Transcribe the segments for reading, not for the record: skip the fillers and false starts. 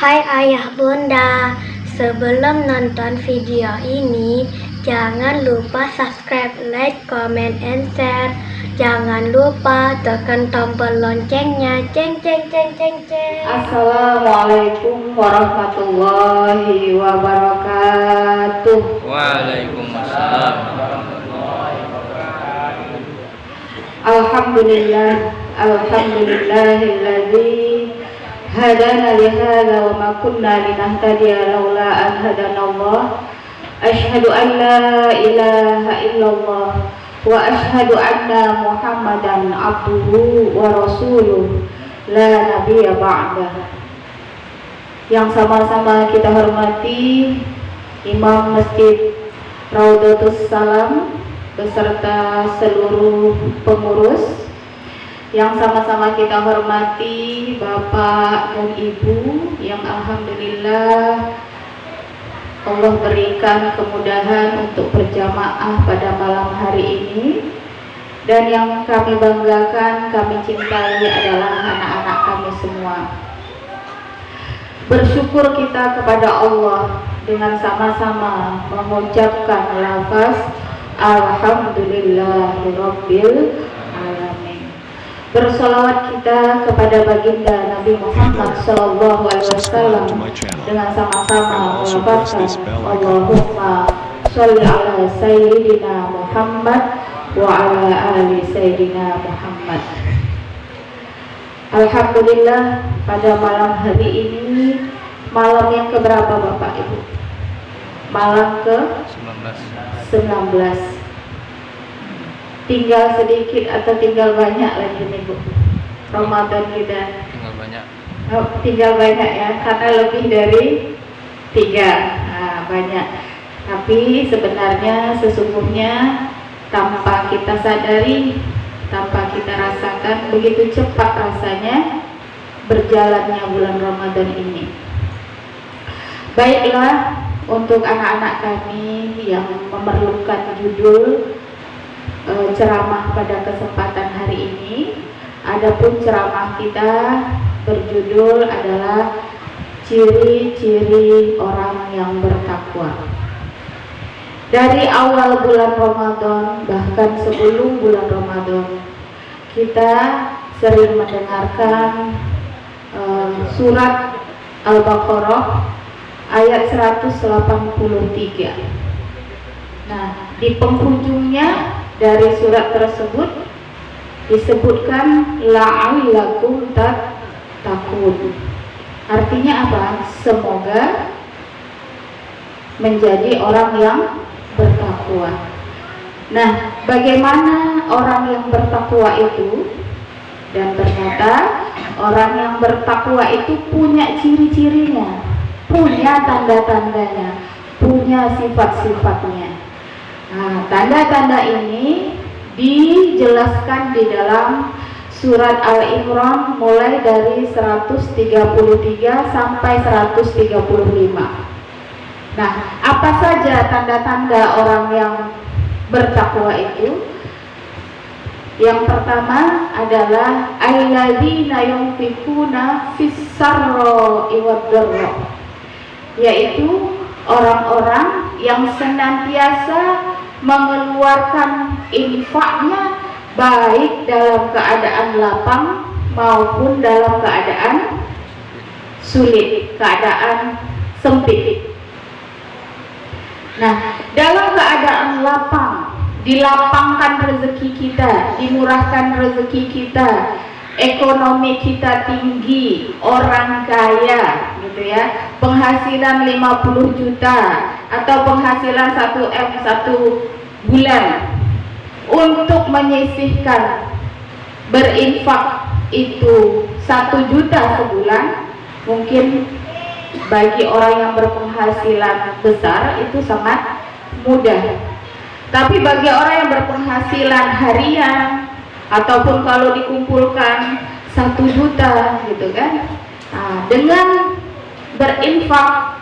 Hai ayah bunda, sebelum nonton video ini, jangan lupa subscribe, like, comment, and share. Jangan lupa tekan tombol loncengnya. Ceng ceng ceng ceng ceng. Assalamualaikum warahmatullahi wabarakatuh. Waalaikumsalam. Alhamdulillah, alhamdulillahilladzi hadana lihada wa ma kunna linahtadiya laula an hadanallah. Asyhadu an la ilaha illallah wa asyhadu anna Muhammadan abduhu wa rasuluh la nabiyya ba'dah. Yang sama-sama kita hormati Imam Masjid Raudhatus Salam beserta seluruh pengurus, yang sama-sama kita hormati Bapak dan Ibu yang alhamdulillah Allah berikan kemudahan untuk berjamaah pada malam hari ini. Dan yang kami banggakan, kami cintai adalah anak-anak kami semua. Bersyukur kita kepada Allah dengan sama-sama mengucapkan lafaz Alhamdulillahirabbil alamin. Bersolawat kita kepada baginda Nabi Muhammad SAW dengan sama-sama melafazkan Allahumma sholli ala sayyidina Muhammad wa ala ali sayyidina Muhammad. Alhamdulillah, pada malam hari ini, malam yang keberapa Bapak Ibu? Malam ke 19. Tinggal sedikit atau tinggal banyak lagi nih Bu? Ramadan kita Tinggal banyak. Tinggal banyak ya, karena lebih dari 3. Nah, banyak. Tapi sebenarnya sesungguhnya tanpa kita sadari, tanpa kita rasakan, begitu cepat rasanya berjalannya bulan Ramadan ini. Baiklah, untuk anak-anak kami yang memerlukan judul ceramah pada kesempatan hari ini, adapun ceramah kita berjudul adalah ciri-ciri orang yang bertakwa. Dari awal bulan Ramadan, bahkan sebelum bulan Ramadan, kita sering mendengarkan surat Al-Baqarah ayat 183. Nah, di penghujungnya dari surat tersebut disebutkan la'allakum tattaqun. Artinya apa? Semoga menjadi orang yang bertakwa. Nah, bagaimana orang yang bertakwa itu? Dan ternyata orang yang bertakwa itu punya ciri-cirinya, punya tanda-tandanya, punya sifat-sifatnya. Nah, tanda-tanda ini dijelaskan di dalam surat Al-Imran mulai dari 133 sampai 135. Nah, apa saja tanda-tanda orang yang bertakwa itu? Yang pertama adalah alladzina yunfikuna fis-sarra'i wad-dharra, yaitu orang-orang yang senantiasa mengeluarkan infaknya baik dalam keadaan lapang maupun dalam keadaan sulit, keadaan sempit. Nah, dalam keadaan lapang, dilapangkan rezeki kita, dimurahkan rezeki kita, ekonomi kita tinggi, orang kaya gitu ya, penghasilan 50 juta atau penghasilan 1M 1 bulan, untuk menyisihkan berinfak itu 1 juta sebulan mungkin bagi orang yang berpenghasilan besar itu sangat mudah. Tapi bagi orang yang berpenghasilan harian ataupun kalau dikumpulkan 1 juta gitu kan, nah, dengan berinfak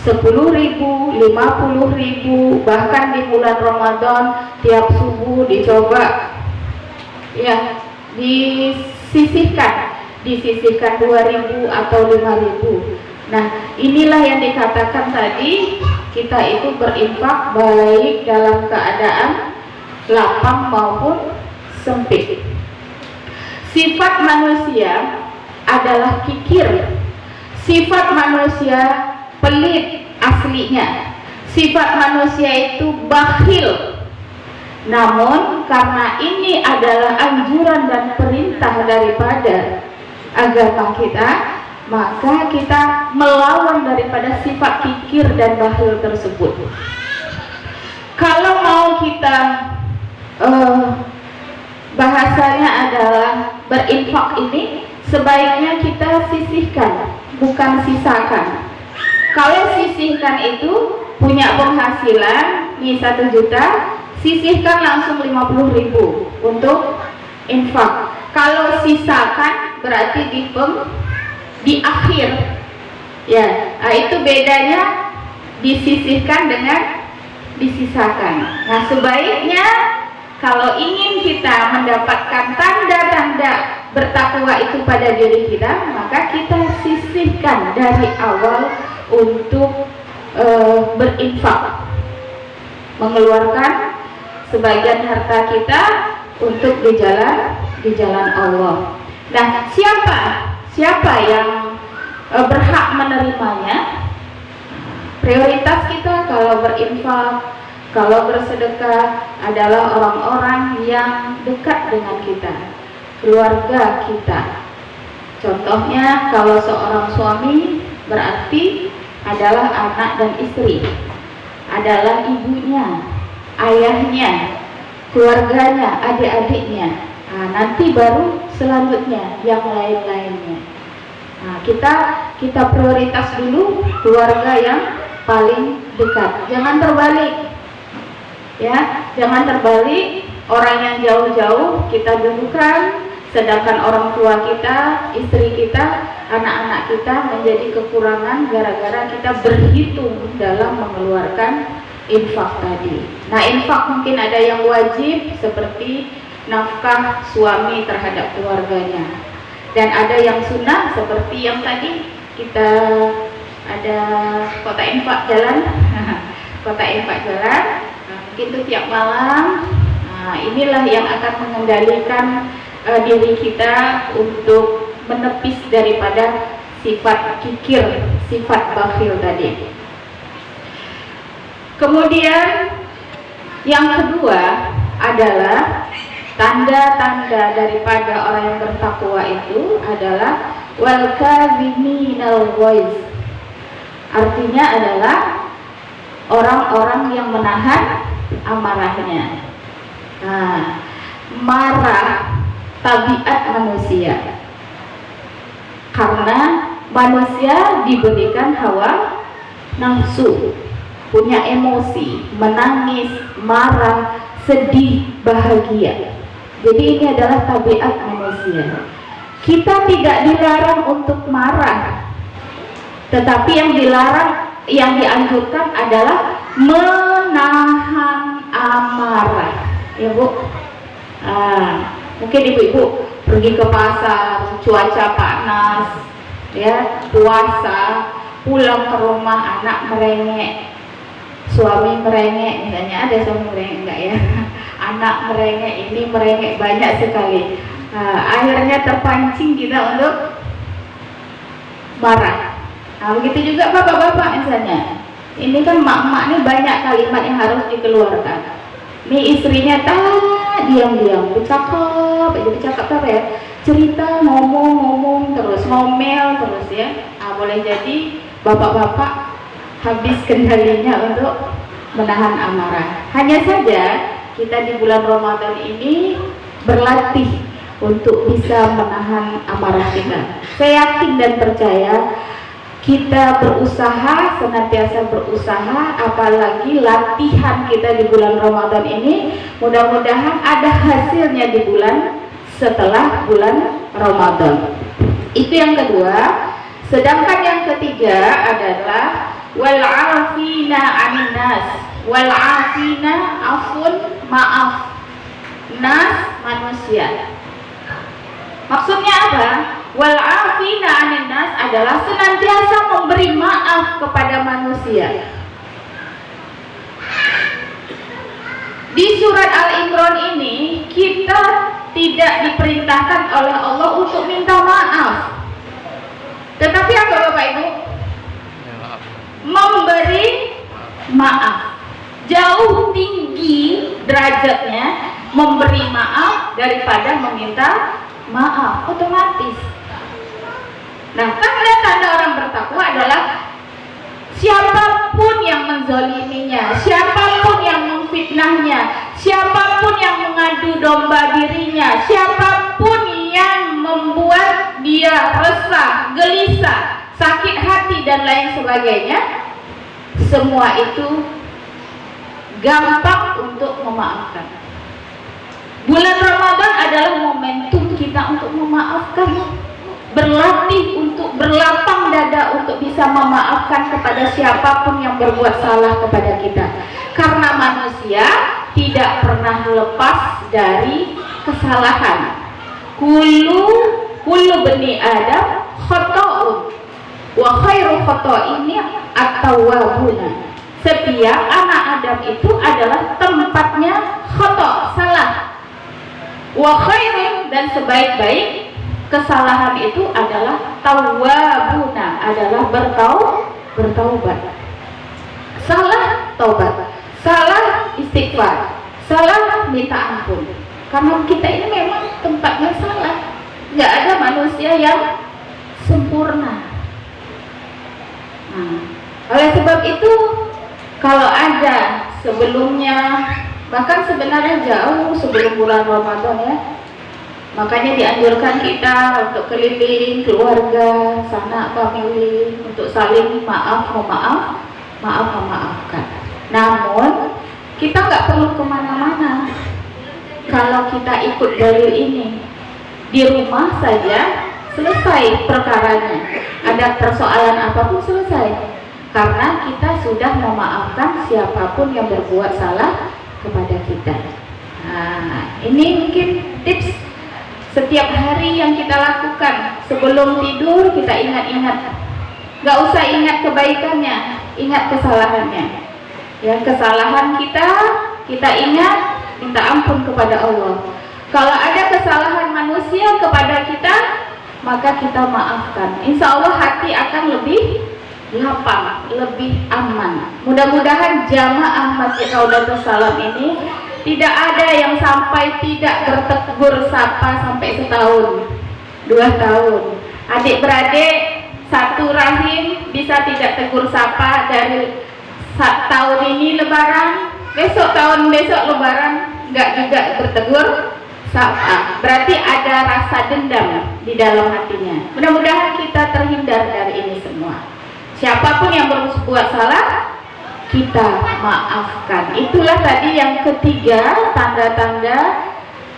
10.000, 50.000, bahkan di bulan Ramadan tiap subuh dicoba ya disisihkan 2.000 atau 5.000. Nah, inilah yang dikatakan tadi, kita itu berinfak baik dalam keadaan lapang maupun sempit. Sifat manusia adalah kikir. Sifat manusia pelit aslinya. Sifat manusia itu bakhil. Namun karena ini adalah anjuran dan perintah daripada agama kita, maka kita melawan daripada sifat kikir dan bakhil tersebut. Kalau mau kita bahasanya adalah berinfak ini, sebaiknya kita sisihkan, bukan sisakan. Kalau sisihkan itu punya penghasilan nih 1 juta, sisihkan langsung 50.000 untuk infak. Kalau sisakan berarti di akhir, ya. Nah, itu bedanya disisihkan dengan disisakan. Nah, sebaiknya kalau ingin kita mendapatkan tanda-tanda bertakwa itu pada diri kita, maka kita sisihkan dari awal untuk berinfak, mengeluarkan sebagian harta kita untuk di jalan Allah. Nah, siapa yang berhak menerimanya? Prioritas kita kalau berinfak, kalau bersedekah adalah orang-orang yang dekat dengan kita, keluarga kita. Contohnya kalau seorang suami berarti adalah anak dan istri, adalah ibunya, ayahnya, keluarganya, adik-adiknya. Nah, nanti baru selanjutnya yang lain-lainnya. Nah, kita prioritas dulu keluarga yang paling dekat. Jangan terbalik. Ya, jangan terbalik, orang yang jauh-jauh kita dulukan, sedangkan orang tua kita, istri kita, anak-anak kita menjadi kekurangan gara-gara kita berhitung dalam mengeluarkan infak tadi. Nah, infak mungkin ada yang wajib seperti nafkah suami terhadap keluarganya, dan ada yang sunnah seperti yang tadi kita ada kota infak jalan kota infak jalan. Itu tiap malam. Nah, inilah yang akan mengendalikan diri kita untuk menepis daripada sifat kikir, sifat bakhil tadi. Kemudian yang kedua adalah tanda-tanda daripada orang yang bertakwa itu adalah wal kadhiminal ghaiz. Artinya adalah orang-orang yang menahan amarahnya. Nah, marah tabiat manusia, karena manusia diberikan hawa nafsu, punya emosi, menangis, marah, sedih, bahagia. Jadi ini adalah tabiat manusia. Kita tidak dilarang untuk marah, tetapi yang dianjurkan adalah menahan amarah, ya Bu. Mungkin ibu-ibu pergi ke pasar, cuaca panas, ya, puasa, pulang ke rumah anak merengek, suami merengek, misalnya ada suami merengek enggak ya? Anak merengek, ini merengek banyak sekali. Akhirnya terpancing kita untuk marah. Nah, begitu juga bapak-bapak misalnya. Ini kan mak-mak ini banyak kalimat yang harus dikeluarkan. Ini istrinya diam-diam, bercakap apa ya? Cerita, ngomong terus, ngomel terus ya. Nah, boleh jadi bapak-bapak habis kendalinya untuk menahan amarah. Hanya saja kita di bulan Ramadan ini berlatih untuk bisa menahan amarah kita. Saya yakin dan percaya kita berusaha, senantiasa berusaha, apalagi latihan kita di bulan Ramadan ini, mudah-mudahan ada hasilnya di bulan setelah bulan Ramadan. Itu yang kedua. Sedangkan yang ketiga adalah wal afina 'anil nas. Wal afina, afun, maaf. Nas, manusia. Maksudnya apa? Wal 'afina 'anil nas adalah senantiasa memberi maaf kepada manusia. Di surat Al-Imran ini kita tidak diperintahkan oleh Allah untuk minta maaf. Tetapi apa Bapak Ibu? Memberi maaf. Jauh tinggi derajatnya memberi maaf daripada meminta maaf, otomatis. Nah, tanda orang bertakwa adalah siapapun yang menzaliminya, siapapun yang memfitnahnya, siapapun yang mengadu domba dirinya, siapapun yang membuat dia resah, gelisah, sakit hati dan lain sebagainya, semua itu gampang untuk memaafkan. Bulan Ramadan adalah momentum kita untuk memaafkan, berlatih untuk berlapang dada untuk bisa memaafkan kepada siapapun yang berbuat salah kepada kita. Karena manusia tidak pernah lepas dari kesalahan. Kullu bani Adam khata'un wa khairu khata'ini at-tawwabuna. Setiap anak Adam itu adalah tempatnya khata', salah. Wa khairun, dan sebaik-baik kesalahan itu adalah tawwabuna, adalah bertaubat. Salah taubat, salah istighfar, salah minta ampun. Karena kita ini memang tempatnya salah. Nggak ada manusia yang sempurna. Nah, oleh sebab itu, kalau ada sebelumnya, bahkan sebenarnya jauh sebelum bulan Ramadan ya, makanya dianjurkan kita untuk keliling keluarga, sanak famili, untuk saling memaafkan. Namun kita nggak perlu kemana-mana. Kalau kita ikut dalil ini, di rumah saja selesai perkaranya. Ada persoalan apapun selesai, karena kita sudah memaafkan siapapun yang berbuat salah kepada kita. Nah, ini mungkin tips setiap hari yang kita lakukan. Sebelum tidur kita ingat-ingat, gak usah ingat kebaikannya, ingat kesalahannya. Ya, kesalahan kita ingat, minta ampun kepada Allah. Kalau ada kesalahan manusia kepada kita, maka kita maafkan. Insya Allah hati akan lebih lapang, lebih aman. Mudah-mudahan jamaah Masjid Raudatus Salam ini tidak ada yang sampai tidak bertegur sapa sampai setahun, 2 tahun. Adik-beradik satu rahim bisa tidak tegur sapa dari tahun ini Lebaran, besok tahun besok Lebaran nggak juga bertegur sapa. Berarti ada rasa dendam di dalam hatinya. Mudah-mudahan kita terhindar dari ini semua. Siapapun yang berbuat salah, kita maafkan. Itulah tadi yang ketiga, tanda-tanda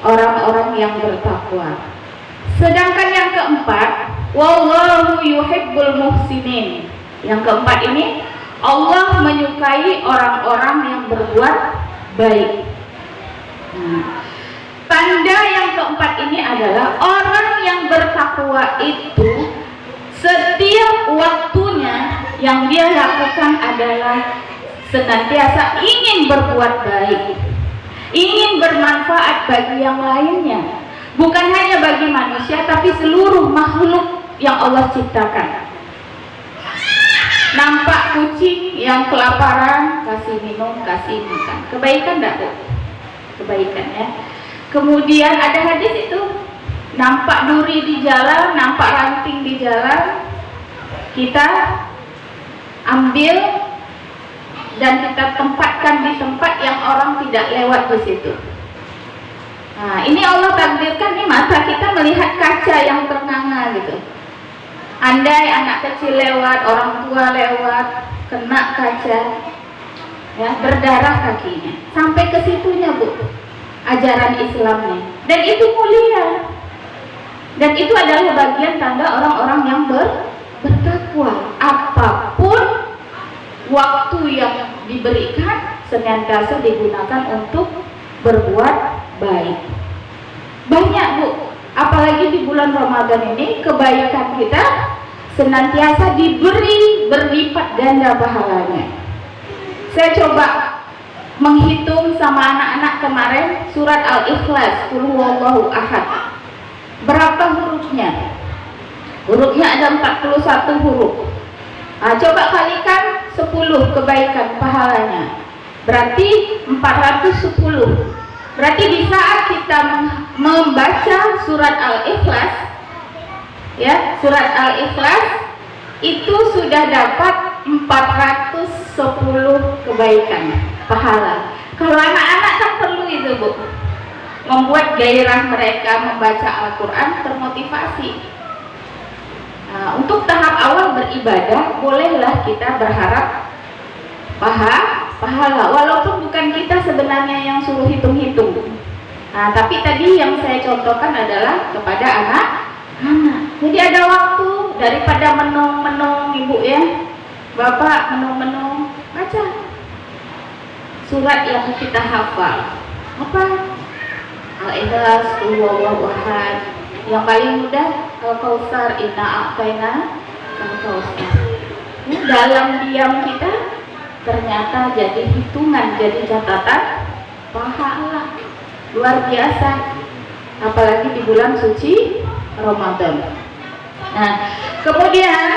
orang-orang yang bertakwa. Sedangkan yang keempat, wallahu yuhibbul muhsinin. Yang keempat ini, Allah menyukai orang-orang yang berbuat baik. Nah, tanda yang keempat ini adalah orang yang bertakwa itu setiap waktunya yang dia lakukan adalah senantiasa ingin berbuat baik, ingin bermanfaat bagi yang lainnya, bukan hanya bagi manusia tapi seluruh makhluk yang Allah ciptakan. Nampak kucing yang kelaparan, kasih minum, kasih makan. Kebaikan enggak, Bu? Kebaikan ya. Kemudian ada hadis itu, nampak duri di jalan, nampak ranting di jalan, kita ambil dan kita tempatkan di tempat yang orang tidak lewat di situ. Nah, ini Allah takdirkan nih, mata kita melihat kaca yang ternganga gitu. Andai anak kecil lewat, orang tua lewat, kena kaca, ya, berdarah kakinya. Sampai ke situnya, Bu, ajaran Islamnya. Dan itu mulia. Dan itu adalah bagian tanda orang-orang yang bertakwa. Apapun waktu yang diberikan senantiasa digunakan untuk berbuat baik. Banyak, Bu, apalagi di bulan Ramadan ini kebaikan kita senantiasa diberi berlipat ganda pahalanya. Saya coba menghitung sama anak-anak kemarin surat Al-Ikhlas, Qul huwallahu ahad. Berapa hurufnya? Hurufnya ada 41 huruf. Nah, coba kalikan 10 kebaikan pahalanya. Berarti 410. Berarti di saat kita membaca surat Al-Ikhlas, ya, surat Al-Ikhlas itu sudah dapat 410 kebaikan pahala. Kalau anak-anak kan perlu itu, Bu, membuat gairah mereka membaca Al-Quran termotivasi. Nah, untuk tahap awal beribadah bolehlah kita berharap pahala, walaupun bukan kita sebenarnya yang suruh hitung-hitung. Nah, tapi tadi yang saya contohkan adalah kepada anak-anak. Jadi ada waktu, daripada menung-menung, Ibu ya, Bapak menung-menung, baca surat yang kita hafal. Apa? Al-Ikhlas, Qul huwallahu ahad. Yang paling mudah Al-Kautsar, inna a'taina Al-Kautsar. Dalam diam kita ternyata jadi hitungan, jadi catatan pahala luar biasa, apalagi di bulan suci Ramadan. Nah, kemudian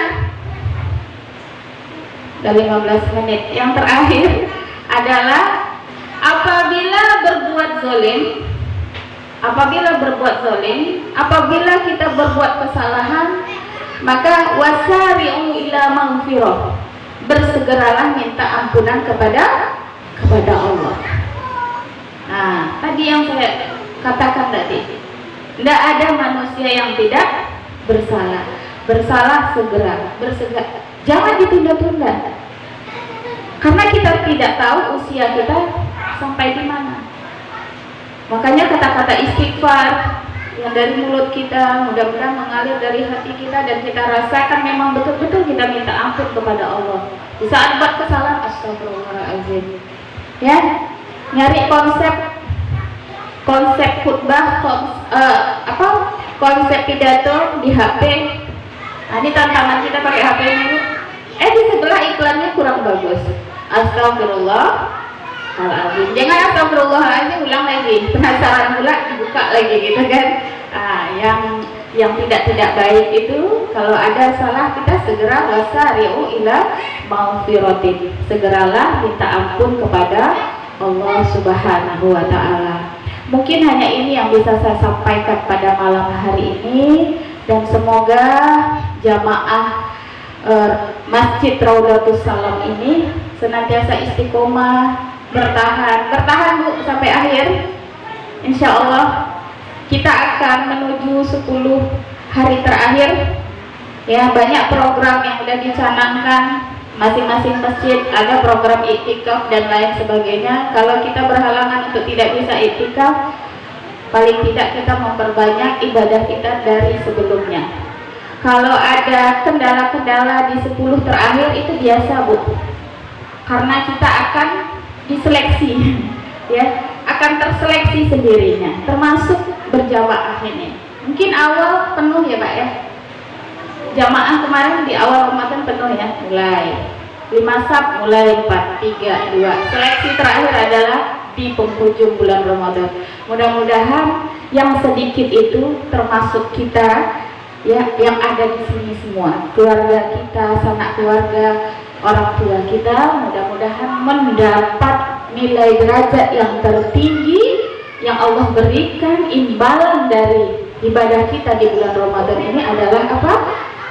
dari 15 menit yang terakhir adalah apabila berbuat zalim, apabila kita berbuat kesalahan, maka wasari'u ila maghfirah, bersegeralah minta ampunan kepada Allah. Nah, tadi yang saya katakan tadi, tidak ada manusia yang tidak bersalah segera, jangan ditunda-tunda, karena kita tidak tahu usia kita sampai di mana. Makanya kata-kata istighfar yang dari mulut kita mudah-mudahan mengalir dari hati kita dan kita rasakan memang betul-betul kita minta ampun kepada Allah. Di saat buat kesalahan, astagfirullahaladzim. Ya, nyari konsep khutbah, konsep pidato di HP. Nah, ini tantangan kita pakai HP ini. Di sebelah iklannya kurang bagus. Astagfirullah. Jangan astagfirullahaladzim ulang lagi, penasaran pula dibuka lagi gitu kan. Yang tidak baik itu kalau ada salah kita segera wasari'u ila maghfiratin, segeralah minta ampun kepada Allah Subhanahu wa taala. Mungkin hanya ini yang bisa saya sampaikan pada malam hari ini, dan semoga jamaah Masjid Raudatus Salam ini senantiasa istiqomah, bertahan Bu sampai akhir. Insya Allah kita akan menuju 10 hari terakhir ya. Banyak program yang sudah dicanangkan, masing-masing masjid ada program iktikaf dan lain sebagainya. Kalau kita berhalangan untuk tidak bisa iktikaf, paling tidak kita memperbanyak ibadah kita dari sebelumnya. Kalau ada kendala-kendala di 10 terakhir itu biasa Bu, karena kita akan diseleksi ya, akan terseleksi sendirinya, termasuk berjamaah ini. Mungkin awal penuh ya Pak ya, jamaah kemarin di awal Ramadan penuh ya, mulai 5 sab, mulai 4, 3, 2. Seleksi terakhir adalah di penghujung bulan Ramadan. Mudah-mudahan yang sedikit itu termasuk kita ya, yang ada di sini semua, keluarga kita, sanak keluarga, orang tua kita, mudah-mudahan mendapat nilai derajat yang tertinggi yang Allah berikan. Imbalan dari ibadah kita di bulan Ramadan ini adalah apa?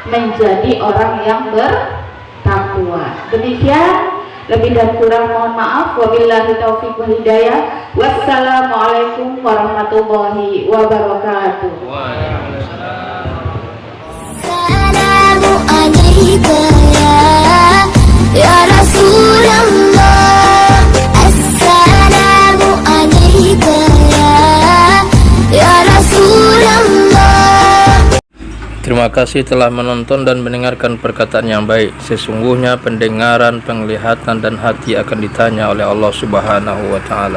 Menjadi orang yang bertakwa. Demikian, lebih dan kurang mohon maaf. Wabillahi taufiq wal hidayah. Wassalamualaikum warahmatullahi wabarakatuh. Assalamu alaikum ya Rasulullah. Assalamu alaikum ya Rasulullah. Terima kasih telah menonton dan mendengarkan perkataan yang baik. Sesungguhnya pendengaran, penglihatan, dan hati akan ditanya oleh Allah Subhanahu wa taala.